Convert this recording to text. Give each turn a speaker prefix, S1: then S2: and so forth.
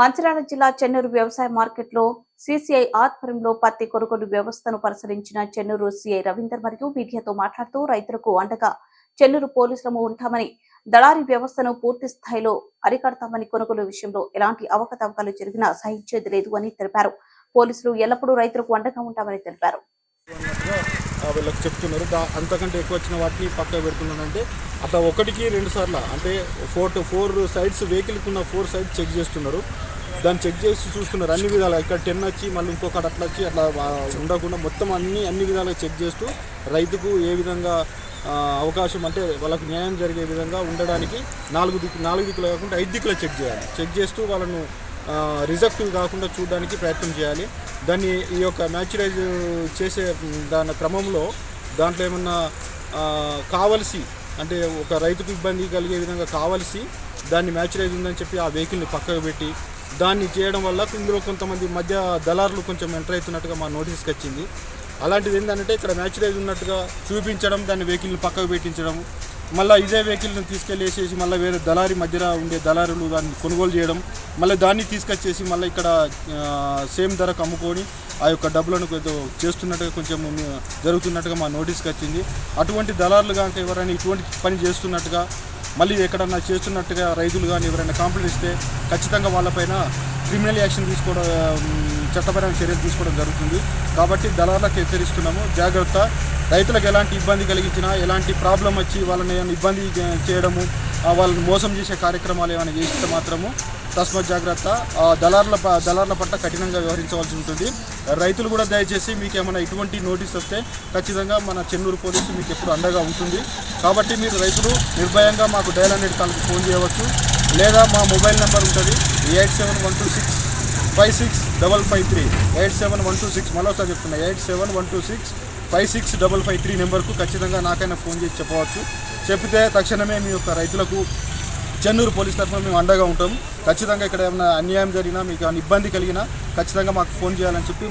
S1: మంచిర్యాల జిల్లా చెన్నూరు వ్యవసాయ మార్కెట్లో సీసీఐ ఆధ్వర్యంలో పత్తి కొనుగోలు వ్యవస్థను పరిశీలించిన చెన్నూరు సీఐ రవీందర్ మరియు మీడియాతో మాట్లాడుతూ రైతులకు అండగా చెన్నూరు పోలీసులము ఉంటామని, దళారీ వ్యవస్థను పూర్తి స్థాయిలో అరికడతామని, కొనుగోలు విషయంలో ఎలాంటి అవకతవకలు జరిగినా సహించేది లేదు అని తెలిపారు. పోలీసులు ఎల్లప్పుడూ రైతులకు అండగా ఉంటామని తెలిపారు.
S2: వీళ్ళకి చెప్తున్నారు. అంతకంటే ఎక్కువ వచ్చిన వాటిని పక్కకు పెడుతున్నారంటే అట్లా ఒకటికి 2 సార్లు అంటే 4 సైడ్స్ వెహికల్కి ఉన్న 4 సైడ్స్ చెక్ చేస్తున్నారు. దాన్ని చెక్ చేసి చూస్తున్నారు అన్ని విధాలు. ఇక్కడ 10 వచ్చి మళ్ళీ ఇంకొకటి అట్లా వచ్చి అట్లా ఉండకుండా మొత్తం అన్ని విధాలుగా చెక్ చేస్తూ రైతుకు ఏ విధంగా అవకాశం అంటే వాళ్ళకు న్యాయం జరిగే విధంగా ఉండడానికి 4 దిక్కులు కాకుండా 5 దిక్కులు చెక్ చేయాలి. చెక్ చేస్తూ వాళ్ళను రిజెక్టివ్ కాకుండా చూడడానికి ప్రయత్నం చేయాలి. దాన్ని ఈ యొక్క మ్యాచురైజ్ చేసే దాని క్రమంలో దాంట్లో ఏమన్నా కావలసి అంటే ఒక రైతుకు ఇబ్బంది కలిగే విధంగా కావలసి దాన్ని మ్యాచురైజ్ ఉందని చెప్పి ఆ వెహికల్ని పక్కకు పెట్టి దాన్ని చేయడం వల్ల ఇందులో కొంతమంది మధ్య దళారులు కొంచెం ఎంటర్ అవుతున్నట్టుగా మా నోటీస్కి వచ్చింది. అలాంటిది ఏంటంటే ఇక్కడ మ్యాచురైజ్ ఉన్నట్టుగా చూపించడం, దాన్ని వెహికల్ని పక్కకు పెట్టించడం, మళ్ళీ ఇదే వెహికల్ని తీసుకెళ్ళేసేసి మళ్ళీ వేరే దళారీ మధ్యలో ఉండే దళారులు దాన్ని కొనుగోలు చేయడం, మళ్ళీ దాన్ని తీసుకొచ్చేసి మళ్ళీ ఇక్కడ సేమ్ ధరకు అమ్ముకొని ఆ యొక్క డబ్బులను కొంచెం చేస్తున్నట్టుగా కొంచెం జరుగుతున్నట్టుగా మా నోటీస్కి వచ్చింది. అటువంటి దళారులు కనుక ఎవరైనా ఇటువంటి పని చేస్తున్నట్టుగా మళ్ళీ ఎక్కడన్నా చేస్తున్నట్టుగా రైతులు కానీ ఎవరైనా కంప్లైంట్ ఇస్తే ఖచ్చితంగా వాళ్ళపైన క్రిమినల్ యాక్షన్ తీసుకోవడం, చట్టపరమైన చర్యలు తీసుకోవడం జరుగుతుంది. కాబట్టి దళారులకు హెచ్చరిస్తున్నాము, జాగ్రత్త. రైతులకు ఎలాంటి ఇబ్బంది కలిగించినా, ఎలాంటి ప్రాబ్లం వచ్చి వాళ్ళని ఏమైనా ఇబ్బంది చేయడము, వాళ్ళని మోసం చేసే కార్యక్రమాలు ఏమైనా చేస్తే మాత్రము తస్మత్ జాగ్రత్త. దళారుల పట్ల కఠినంగా వ్యవహరించవలసి ఉంటుంది. రైతులు కూడా దయచేసి మీకు ఏమైనా ఇటువంటి నోటీస్ వస్తే ఖచ్చితంగా మన చెన్నూరు పోలీసు మీకు ఎప్పుడు అండగా ఉంటుంది. కాబట్టి మీరు రైతులు నిర్భయంగా మాకు డయల్ 100 కాల్కి ఫోన్ చేయవచ్చు, లేదా మా మొబైల్ నెంబర్ ఉంటుంది 8712656553 871265, మరోసారి చెప్తున్నా 8712656553 నెంబర్కు ఖచ్చితంగా నాకైనా ఫోన్ చేసి చెప్పవచ్చు. చెప్తే తక్షణమే మీ యొక్క రైతులకు చెన్నూరు పోలీస్ తరఫున మేము అండగా ఉంటాం. ఖచ్చితంగా ఇక్కడ ఏమైనా అన్యాయం జరిగినా, మీకు ఏమైనా ఇబ్బంది కలిగినా ఖచ్చితంగా మాకు ఫోన్ చేయాలని చెప్పి